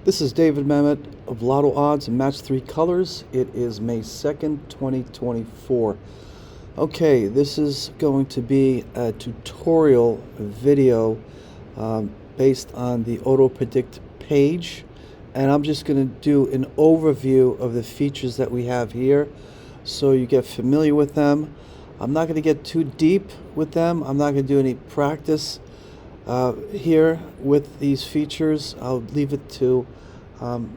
This is David Mamet of Lotto Odds and Match 3 Colors. It is May 2nd, 2024. Okay, this is going to be a tutorial video based on the Auto Predict page. And I'm just going to do an overview of the features that we have here so you get familiar with them. I'm not going to get too deep with them. I'm not going to do any practice here with these features. I'll leave it to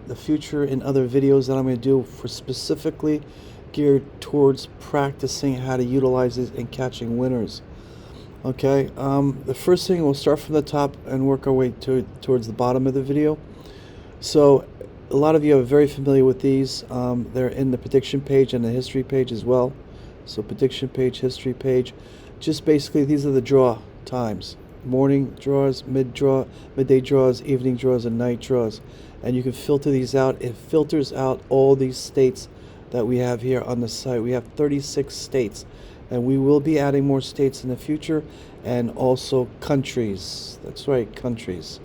the future in other videos that I'm going to do for specifically geared towards practicing how to utilize it and catching winners. Okay, the first thing, we'll start from the top and work our way towards the bottom of the video. So a lot of you are very familiar with these. They're in the prediction page and the history page as well. So prediction page, history page. Just basically, these are the draw times. Morning draws, midday draws, evening draws, and night draws. And you can filter these out. It filters out all these states that we have here on the site. We have 36 states. And we will be adding more states in the future, and also countries. That's right, countries.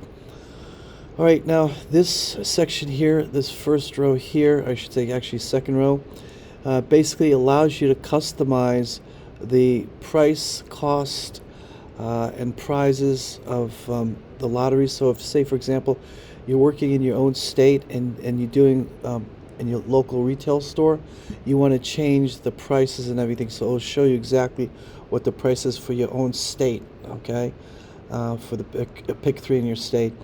All right, now this section here, this first row here, I should say actually second row, basically allows you to customize the price, cost, and prizes of the lottery. So if, say for example, you're working in your own state and you're doing in your local retail store, you want to change the prices and everything, so it'll show you exactly what the price is for your own state, okay, for the pick 3 in your state.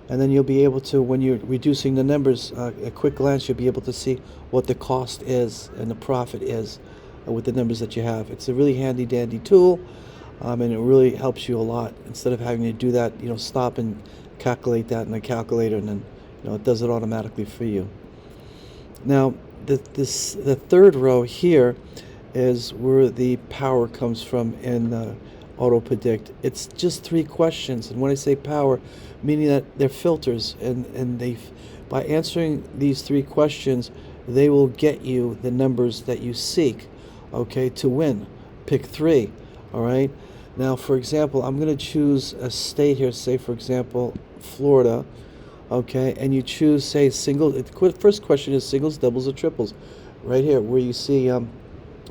And then you'll be able to, when you're reducing the numbers, a quick glance, you'll be able to see what the cost is and the profit is with the numbers that you have. It's a really handy dandy tool, and it really helps you a lot instead of having to do that, stop and calculate that in a calculator, and then it does it automatically for you. Now the third row here is where the power comes from in Auto Predict. It's just 3 questions, and when I say power, meaning that they're filters, and by answering these 3 questions, they will get you the numbers that you seek, okay, to win. Pick 3. All right. Now, for example, I'm going to choose a state here. Say, for example, Florida. Okay, and you choose, say, single. The first question is singles, doubles, or triples. Right here, where you see a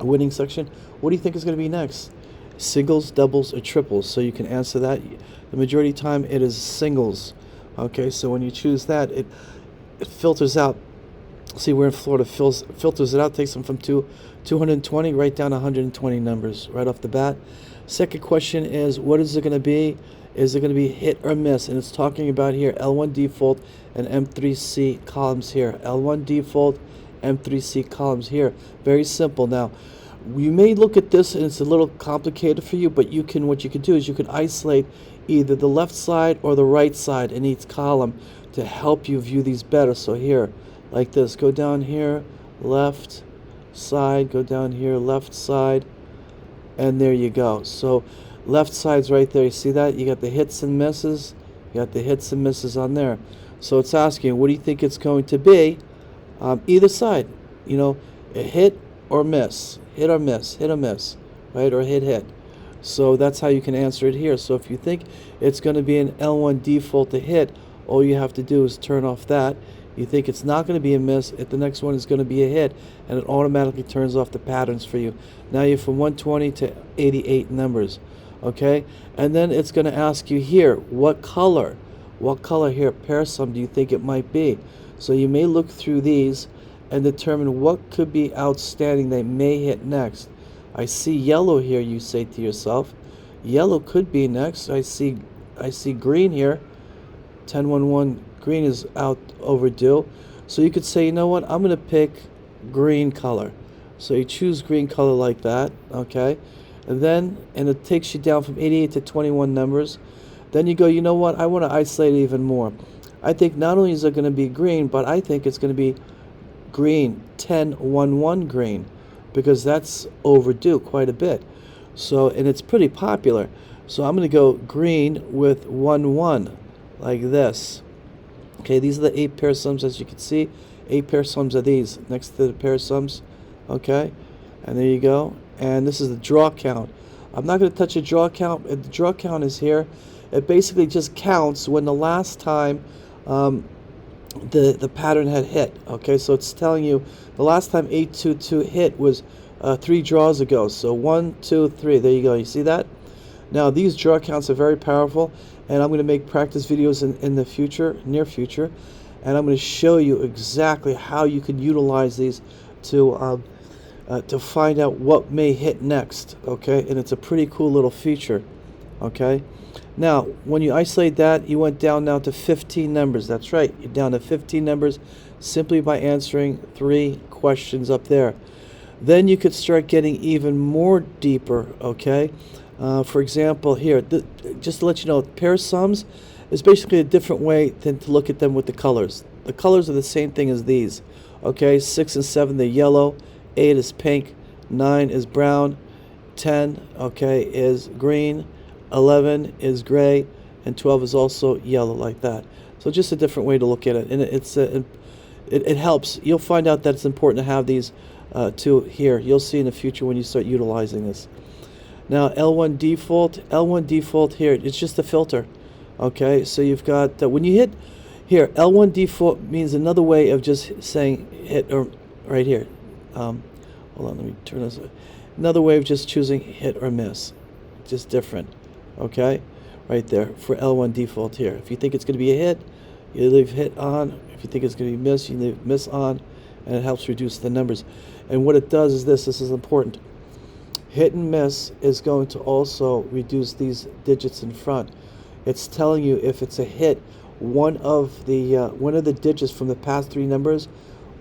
winning section. What do you think is going to be next? Singles, doubles, or triples? So you can answer that. The majority of the time, it is singles. Okay, so when you choose that, it filters out. See, we're in Florida, filters it out, takes them from 220 right down to 120 numbers right off the bat. Second question is, what is it going to be? Is it going to be hit or miss? And it's talking about here L1 default and M3C columns here. L1 default, M3C columns here. Very simple. Now, you may look at this and it's a little complicated for you, but what you can do is you can isolate either the left side or the right side in each column to help you view these better. So here, like this, go down here, left side, go down here, left side, and there you go. So left side's right there. You see that? You got the hits and misses. You got the hits and misses on there. So it's asking, what do you think it's going to be? Either side, a hit or miss, hit or miss, hit or miss, right? Or hit. So that's how you can answer it here. So if you think it's going to be an L1 default to hit, all you have to do is turn off that. You think it's not going to be a miss, if the next one is going to be a hit, and it automatically turns off the patterns for you. Now you're from 120 to 88 numbers. Okay, and then it's going to ask you here, what color here, pair sum, do you think it might be? So you may look through these and determine what could be outstanding that may hit next. I see yellow here, you say to yourself. Yellow could be next. I see green here. 1011 green is out overdue. So you could say, you know what, I'm going to pick green color. So you choose green color like that, okay? And it takes you down from 88 to 21 numbers. Then you go, you know what, I want to isolate it even more. I think not only is it going to be green, but I think it's going to be green, 1011 green, because that's overdue quite a bit. So, and it's pretty popular. So I'm going to go green with 11, like this. Okay, these are the 8 pair sums, as you can see. 8 pair sums are these, next to the pair sums. Okay, and there you go. And this is the draw count. I'm not going to touch a draw count. The draw count is here. It basically just counts when the last time the pattern had hit. Okay, so it's telling you the last time 822 hit was 3 draws ago. So 1, 2, 3. There you go. You see that? Now these draw counts are very powerful, and I'm going to make practice videos in the future, near future, and I'm going to show you exactly how you can utilize these to find out what may hit next. Okay, and it's a pretty cool little feature. Okay. Now, when you isolate that, you went down now to 15 numbers. That's right, you're down to 15 numbers simply by answering 3 questions up there. Then you could start getting even more deeper, okay? For example, here, just to let you know, pair sums is basically a different way than to look at them with the colors. The colors are the same thing as these, okay? 6 and 7, they're yellow, 8 is pink, 9 is brown, 10, okay, is green, 11 is gray, and 12 is also yellow, like that. So just a different way to look at it, and it helps. You'll find out that it's important to have these two here. You'll see in the future when you start utilizing this. Now L1 default here, it's just a filter. Okay, so you've got when you hit here, L1 default means another way of just saying hit, or right here. Hold on, let me turn this. Another way of just choosing hit or miss, just different. Okay, right there for L1 default here. If you think it's going to be a hit, you leave hit on. If you think it's going to be miss, you leave miss on, and it helps reduce the numbers. And what it does is this is important. Hit and miss is going to also reduce these digits in front. It's telling you if it's a hit, one of the digits from the past 3 numbers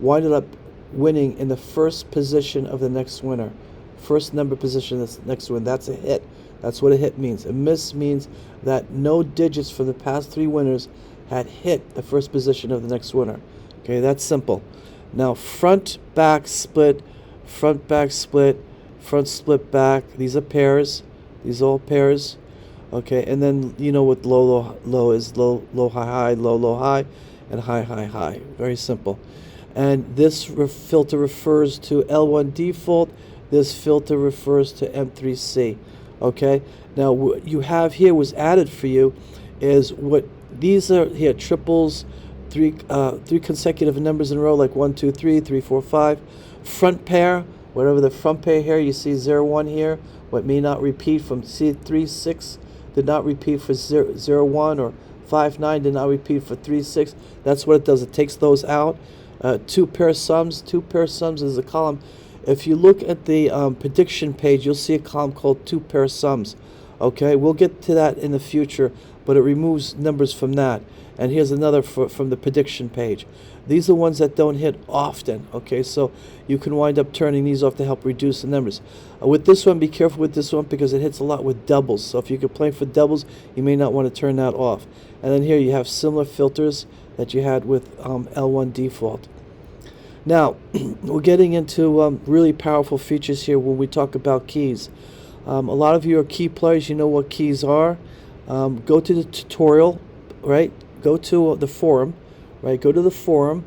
winded up winning in the first position of the next winner. First number position that's next one, that's a hit. That's what a hit means. A miss means that no digits from the past 3 winners had hit the first position of the next winner. Okay, that's simple. Now front, back, split, front, back, split, front, split, back. These are pairs. These are all pairs. Okay, and then you know what low is. Low, high, low, high, and high, high. Very simple. And this filter refers to L1 default. This filter refers to M3C. Okay, now what you have here was added for you is what these are here: triples, three consecutive numbers in a row, like 1, 2, 3, 3, 4, 5. Front pair, whatever the front pair here, you see 0, 1 here. What may not repeat from 3, 6 did not repeat for 0, 1, or 5, 9 did not repeat for 3, 6. That's what it does. It takes those out. 2 pair sums. 2 pair sums is a column. If you look at the prediction page, you'll see a column called 2 pair sums. Okay, we'll get to that in the future, but it removes numbers from that. And here's another from the prediction page. These are ones that don't hit often. Okay, so you can wind up turning these off to help reduce the numbers. With this one, be careful with this one because it hits a lot with doubles. So if you could play for doubles, you may not want to turn that off. And then here you have similar filters that you had with L1 default. Now, we're getting into really powerful features here when we talk about keys. A lot of you are key players. You know what keys are. Go to the tutorial, right? Go to the forum, right? Go to the forum.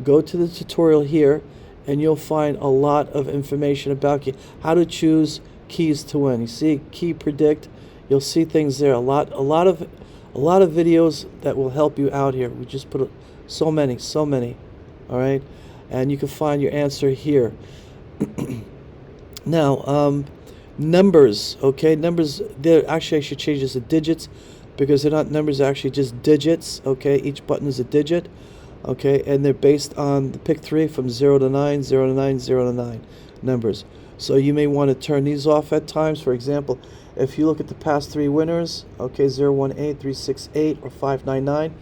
Go to the tutorial here, and you'll find a lot of information about how to choose keys to win. You see key predict. You'll see things there. A lot of videos that will help you out here. We just put so many. All right. And you can find your answer here. Now, numbers, okay? Numbers, actually I should change this to digits because they're not numbers, they're actually just digits, okay? Each button is a digit, okay? And they're based on the pick 3 from 0 to 9, 0 to 9, 0 to 9 numbers. So you may want to turn these off at times. For example, if you look at the past 3 winners, okay, 0, 1, 8, 3, 6, 8, or 5, 9, 9,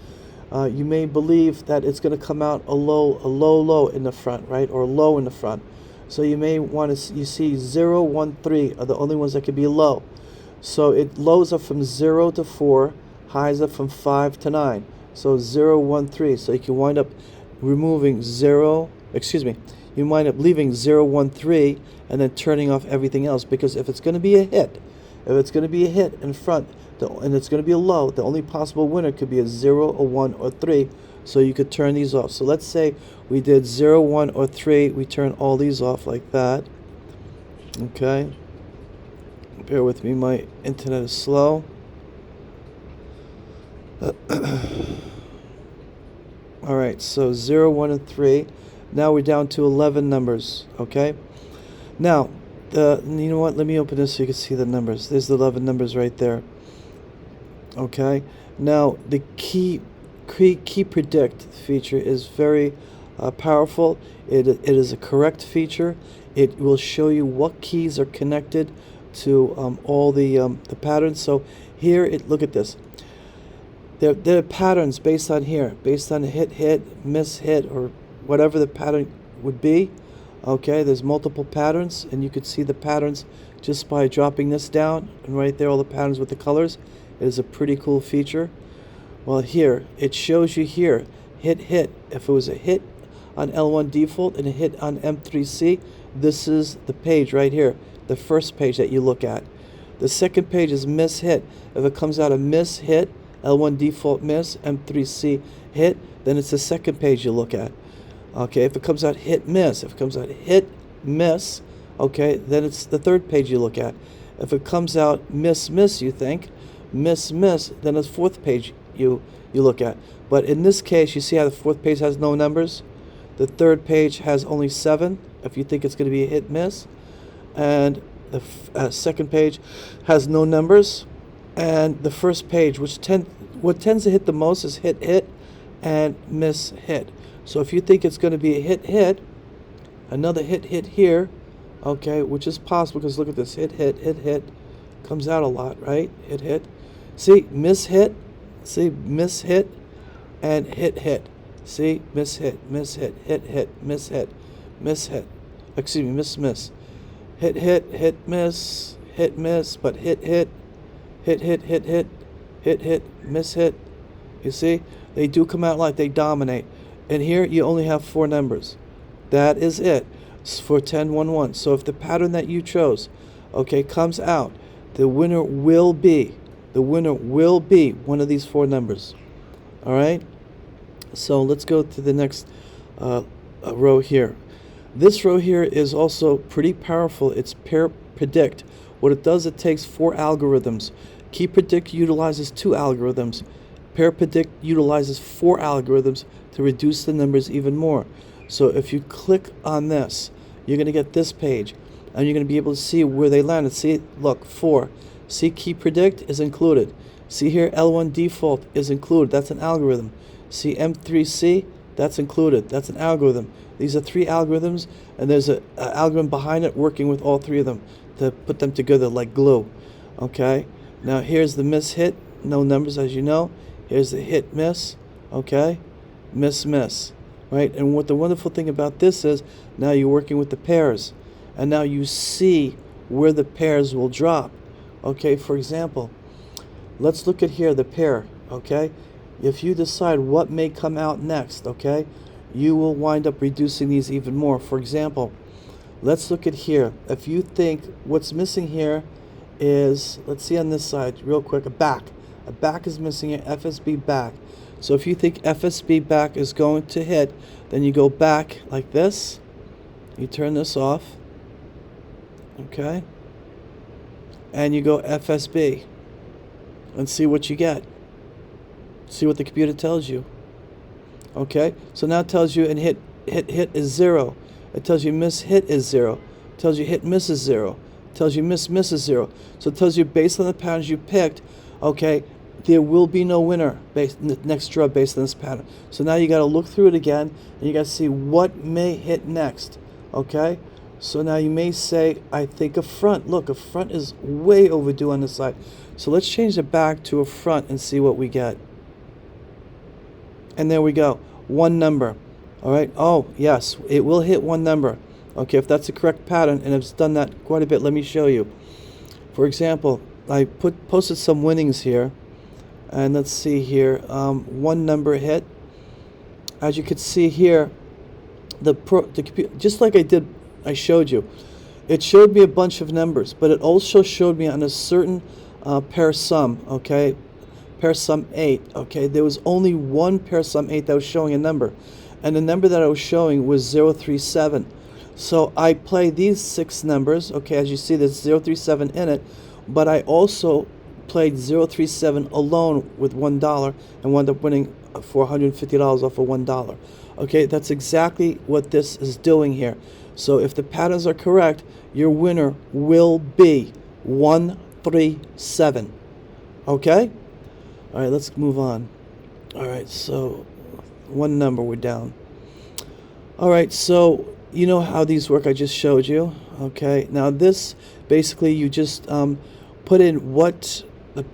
you may believe that it's going to come out a low in the front, right, or low in the front. So you may want to, you see 0, 1, 3 are the only ones that could be low. So it lows up from 0 to 4, highs up from 5 to 9. So 0, 1, 3. So you can wind up removing 0, you wind up leaving 0, 1, 3 and then turning off everything else, because if it's going to be a hit, in front, and it's going to be a low, the only possible winner could be a 0, a 1, or 3. So you could turn these off. So let's say we did 0, 1, or 3. We turn all these off like that. Okay. Bear with me. My internet is slow. All right, so 0, 1, and 3. Now we're down to 11 numbers, okay? Now, you know what? Let me open this so you can see the numbers. There's the 11 numbers right there. Okay. Now, the key predict feature is very powerful. It is a correct feature. It will show you what keys are connected to all the patterns. So here, look at this. There are patterns based on here, based on hit, miss, hit, or whatever the pattern would be. Okay, there's multiple patterns, and you could see the patterns just by dropping this down, and right there all the patterns with the colors. It is a pretty cool feature. Well, here it shows you here hit. If it was a hit on L1 default and a hit on M3C, this is the page right here, the first page that you look at. The second page is miss hit. If it comes out a miss hit, L1 default miss, M3C hit, then it's the second page you look at. Okay, if it comes out hit miss, if it comes out hit miss, okay, then it's the third page you look at. If it comes out miss, you think, miss, then it's fourth page you look at. But in this case, you see how the fourth page has no numbers? The third page has only 7, if you think it's going to be a hit miss. And the second page has no numbers. And the first page, what tends to hit the most is hit and miss hit. So if you think it's going to be a hit, another hit here, okay, which is possible because look at this, hit, comes out a lot, right? Hit. See, miss hit, and hit. See, miss hit, hit, miss hit. Excuse me, miss. Hit, miss, but hit, miss hit. You see, they do come out like they dominate. And here you only have 4 numbers. That is it for 10-1-1. So if the pattern that you chose, okay, comes out, the winner will be one of these 4 numbers. All right. So let's go to the next row here. This row here is also pretty powerful. It's pair predict. What it does, it takes 4 algorithms. Key predict utilizes 2 algorithms. Pair predict utilizes 4 algorithms to reduce the numbers even more. So if you click on this, you're going to get this page, and you're going to be able to see where they landed. See, look, 4. See, key predict is included. See here, L1 default is included. That's an algorithm. See, M3C, that's included. That's an algorithm. These are 3 algorithms, and there's an algorithm behind it working with all 3 of them to put them together like glue. Okay. Now here's the miss hit, no numbers as you know. Here's the hit miss. Okay. Miss, right? And what the wonderful thing about this is now you're working with the pairs, and now you see where the pairs will drop. Okay, for example, let's look at here the pair. Okay, if you decide what may come out next, okay, you will wind up reducing these even more. For example, let's look at here. If you think what's missing here is, let's see on this side real quick, a back is missing here, FSB back. So if you think FSB back is going to hit, then you go back like this. You turn this off. Okay. And you go FSB. And see what you get. See what the computer tells you. Okay. So now it tells you and hit is 0. It tells you miss hit is 0. It tells you hit miss is 0. It tells you miss is 0. So it tells you based on the patterns you picked, okay, there will be no winner based in the next draw based on this pattern. So now you got to look through it again, and you got to see what may hit next. Okay, so now you may say, I think a front. Look, a front is way overdue on this side. So let's change the back to a front and see what we get. And there we go, 1 number. All right. Oh yes, it will hit 1 number. Okay, if that's the correct pattern, and it's done that quite a bit. Let me show you. For example, I posted some winnings here. And let's see here, 1 number hit. As you can see here, the computer, just like I showed you, it showed me a bunch of numbers, but it also showed me on a certain pair sum. Okay, pair sum 8. Okay, there was only 1 pair sum 8 that was showing a number, and the number that I was showing was 037. So I play these 6 numbers. Okay, as you see, there's 037 in it, but I also played 037 alone with $1 and wound up winning for $150 off of $1. Okay, that's exactly what this is doing here. So if the patterns are correct, your winner will be 137. Okay? All right, let's move on. All right, so one number we're down. All right, so you know how these work. I just showed you. Okay, now this basically you just put in what the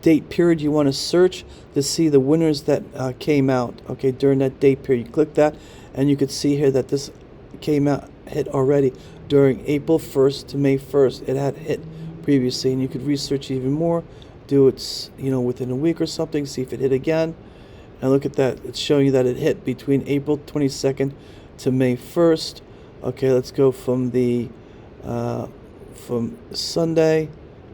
date period you want to search to see the winners that came out. Okay, during that date period, you click that, and you could see here that this came out, hit already during April 1st to May 1st. It had hit previously, and you could research even more. Do it, within a week or something. See if it hit again, and look at that. It's showing you that it hit between April 22nd to May 1st. Okay, let's go from the from Sunday,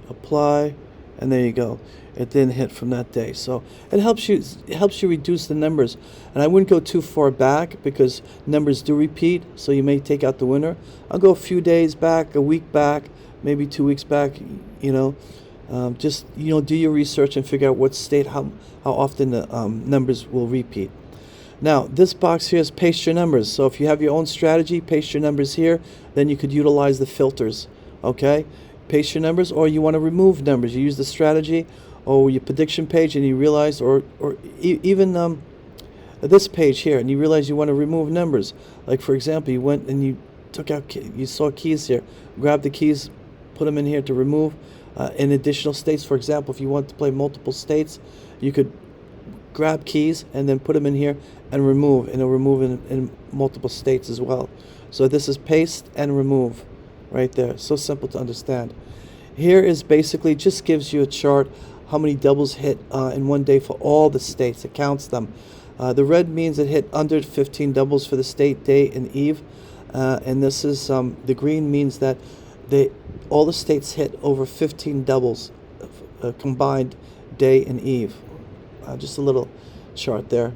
apply, and there you go. It didn't hit from that day, so it helps you reduce the numbers. And I wouldn't go too far back because numbers do repeat, so you may take out the winner. I'll go a few days back, a week back, maybe 2 weeks back. Just do your research and figure out what state, how often the numbers will repeat. Now, this box here is paste your numbers. So if you have your own strategy, paste your numbers here. Then you could utilize the filters. Okay, paste your numbers, or you want to remove numbers. You use the strategy or your prediction page, and you realize, or even this page here, and you realize you want to remove numbers. Like for example, you went and you took out, you saw keys here, grab the keys, put them in here to remove. In additional states, for example, if you want to play multiple states, you could grab keys and then put them in here and remove, and it'll remove in multiple states as well. So this is paste and remove right there. So simple to understand. Here is basically just gives you a chart how many doubles hit in one day for all the states. It counts them. The red means it hit under 15 doubles for the state, day, and eve. And this is the green means that all the states hit over 15 doubles combined day and eve. Just a little chart there.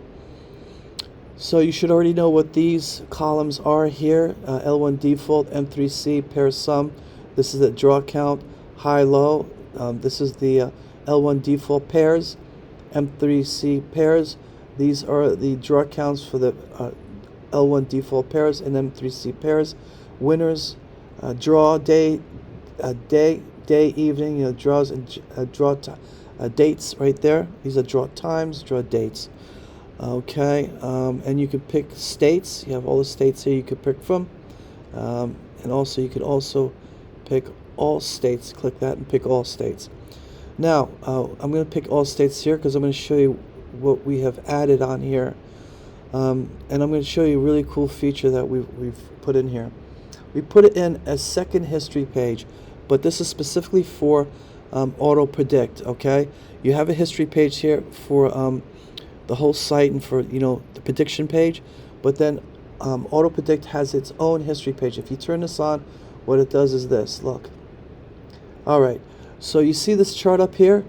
So you should already know what these columns are here. L1 default, M3C, pair sum. This is the draw count, high, low. This is the L1 default pairs, M3C pairs. These are the draw counts for the L1 default pairs and M3C pairs. Winners, draw, day, evening, draws and draw dates right there. These are draw times, draw dates. Okay, and you can pick states. You have all the states here you could pick from, and also you could also pick all states. Click that and pick all states. Now I'm going to pick all states here because I'm going to show you what we have added on here, and I'm going to show you a really cool feature that we've put in here. We put it in a second history page, but this is specifically for auto predict. Okay, you have a history page here for the whole site and for the prediction page, but then auto predict has its own history page. If you turn this on, what it does is this. Look. All right, so you see this chart up here?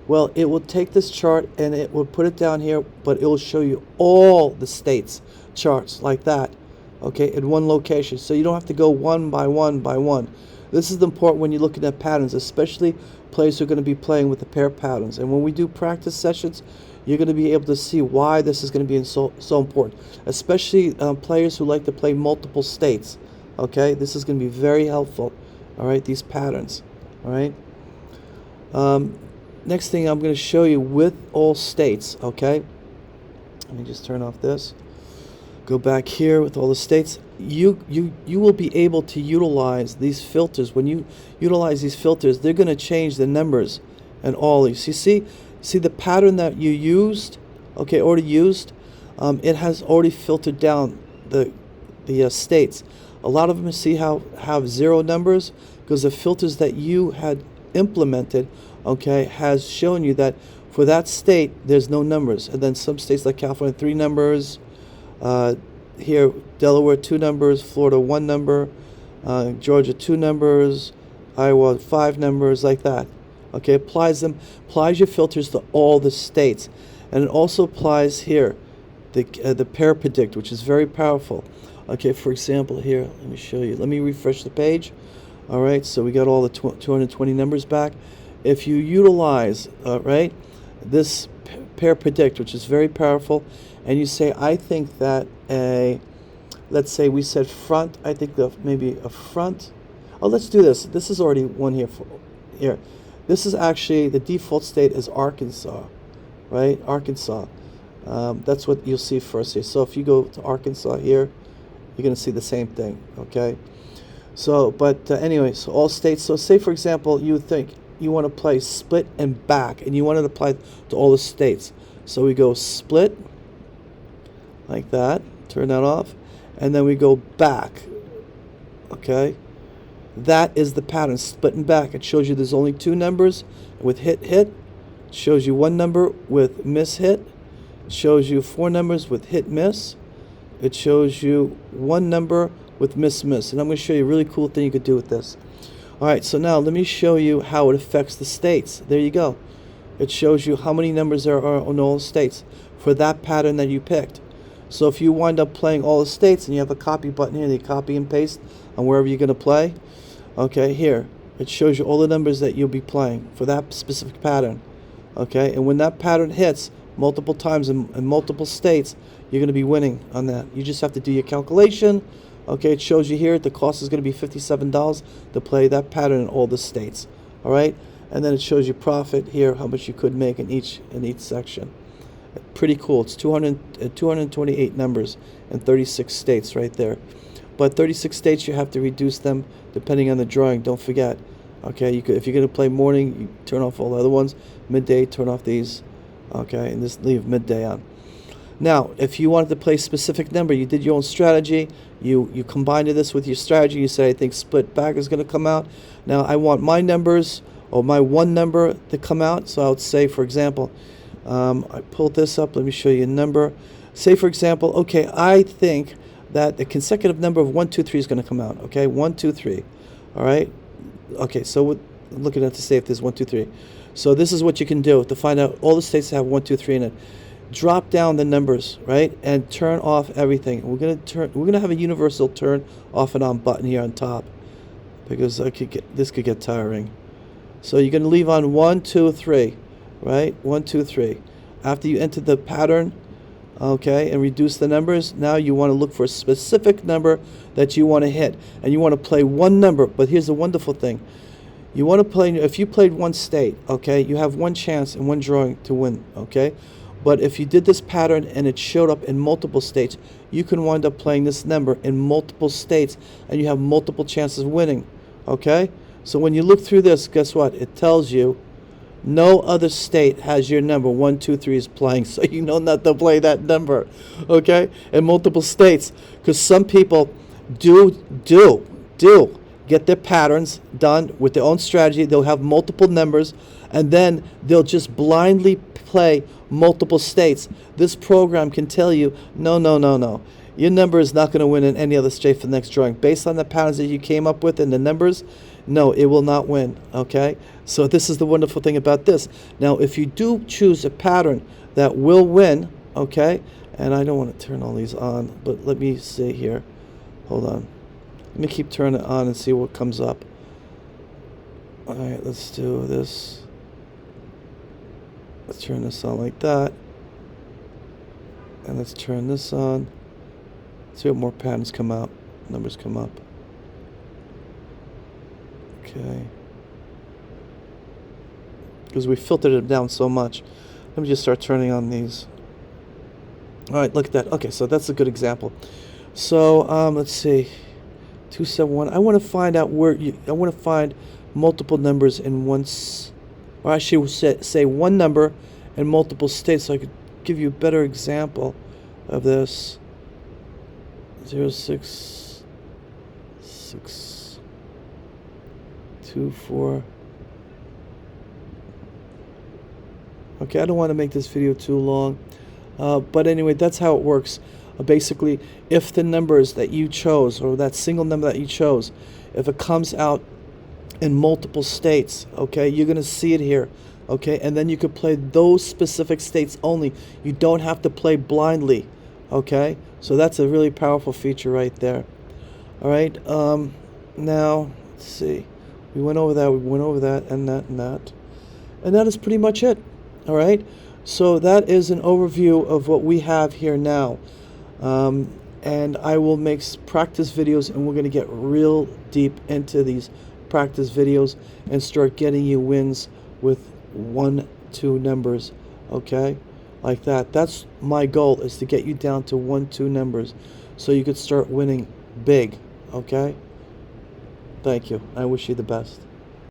Well, it will take this chart and it will put it down here, but it will show you all the states charts like that, okay, in one location, so you don't have to go one by one by one. This is important when you're looking at patterns, especially players who are going to be playing with the pair patterns. And when we do practice sessions, you're going to be able to see why this is going to be so important, especially players who like to play multiple states. Okay, this is going to be very helpful. All right, these patterns. All right. Next thing I'm going to show you with all states. Okay, let me just turn off this. Go back here with all the states. You will be able to utilize these filters. When you utilize these filters, they're going to change the numbers and all these. You see the pattern that you used, okay, already used. It has already filtered down the states. A lot of them have zero numbers because the filters that you had implemented, okay, has shown you that for that state there's no numbers, and then some states like California 3 numbers. Here, Delaware 2 numbers, Florida 1 number, Georgia 2 numbers, Iowa 5 numbers, like that. Okay, applies your filters to all the states, and it also applies here the pair predict, which is very powerful. Okay, for example, here, let me show you. Let me refresh the page. All right, so we got all the 220 numbers back. If you utilize, right, this pair predict, which is very powerful, and you say, I think that let's say we said front, I think maybe a front. Oh, let's do this. This is already one here. This is actually, the default state is Arkansas, right? Arkansas. That's what you'll see first here. So if you go to Arkansas here, you're going to see the same thing, okay? So, but anyway, so all states. So say, for example, you think you want to play split and back, and you want to apply to all the states. So we go split, like that, turn that off, and then we go back, okay? That is the pattern, split and back. It shows you there's only two numbers with hit. It shows you one number with miss hit. It shows you four numbers with hit miss. It shows you one number with miss. And I'm going to show you a really cool thing you could do with this. Alright, so now let me show you how it affects the states. There you go. It shows you how many numbers there are on all the states for that pattern that you picked. So if you wind up playing all the states and you have a copy button here, you copy and paste on wherever you're going to play. Okay, here it shows you all the numbers that you'll be playing for that specific pattern. Okay, and when that pattern hits multiple times in multiple states, you're going to be winning on that. You just have to do your calculation. Okay, it shows you here the cost is going to be $57 to play that pattern in all the states. All right, and then it shows you profit here, how much you could make in each section. Pretty cool. It's 228 numbers in 36 states right there. But 36 states, you have to reduce them depending on the drawing. Don't forget. Okay, if you're going to play morning, you turn off all the other ones. Midday, turn off these. Okay, and just leave midday on. Now, if you wanted to play a specific number, you did your own strategy. You combined this with your strategy. You say, I think split back is going to come out. Now, I want my numbers or my one number to come out. So I would say, for example, I pulled this up. Let me show you a number. Say, for example, okay, I think that the consecutive number of 1, 2, 3 is going to come out. Okay, 1, 2, 3. All right. Okay, so we're looking at to say if there's 1, 2, 3. So this is what you can do to find out all the states that have 1, 2, 3 in it. Drop down the numbers, right, and turn off everything. We're gonna have a universal turn off and on button here on top because this could get tiring. So you're gonna leave on 1, 2, 3, right? 1, 2, 3. After you enter the pattern, okay, and reduce the numbers, now you want to look for a specific number that you want to hit, and you want to play one number. But here's the wonderful thing: you want to play. If you played one state, okay, you have one chance and one drawing to win, okay. But if you did this pattern and it showed up in multiple states, you can wind up playing this number in multiple states, and you have multiple chances of winning, okay. So when you look through this, guess what? It tells you no other state has your number 1, 2, 3 is playing, so you know not to play that number, okay? In multiple states, because some people do get their patterns done with their own strategy. They'll have multiple numbers, and then they'll just blindly play multiple states. This program can tell you, no. Your number is not going to win in any other state for the next drawing. Based on the patterns that you came up with and the numbers, no, it will not win, okay? So this is the wonderful thing about this. Now, if you do choose a pattern that will win, okay, and I don't want to turn all these on, but let me see here. Hold on. Let me keep turning it on and see what comes up. All right, let's do this. Let's turn this on like that. And let's turn this on. See what more patterns come out, numbers come up. Okay. Because we filtered it down so much. Let me just start turning on these. All right, look at that. Okay, so that's a good example. So let's see, 271. I want to find out I want to find multiple numbers in or I should say one number in multiple states, so I could give you a better example of this. 0664. Okay, I don't want to make this video too long, but anyway, that's how it works. Basically, if the numbers that you chose, or that single number that you chose, if it comes out in multiple states, okay, you're going to see it here, okay, and then you could play those specific states only. You don't have to play blindly, okay. So that's a really powerful feature right there. All right, now let's see, we went over that, and that, and that is pretty much it. All right, So that is an overview of what we have here now. And I will make practice videos, and we're going to get real deep into these practice videos and start getting you wins with 1, 2 numbers, okay? Like that. That's my goal, is to get you down to 1, 2 numbers so you could start winning big, okay? Thank you. I wish you the best.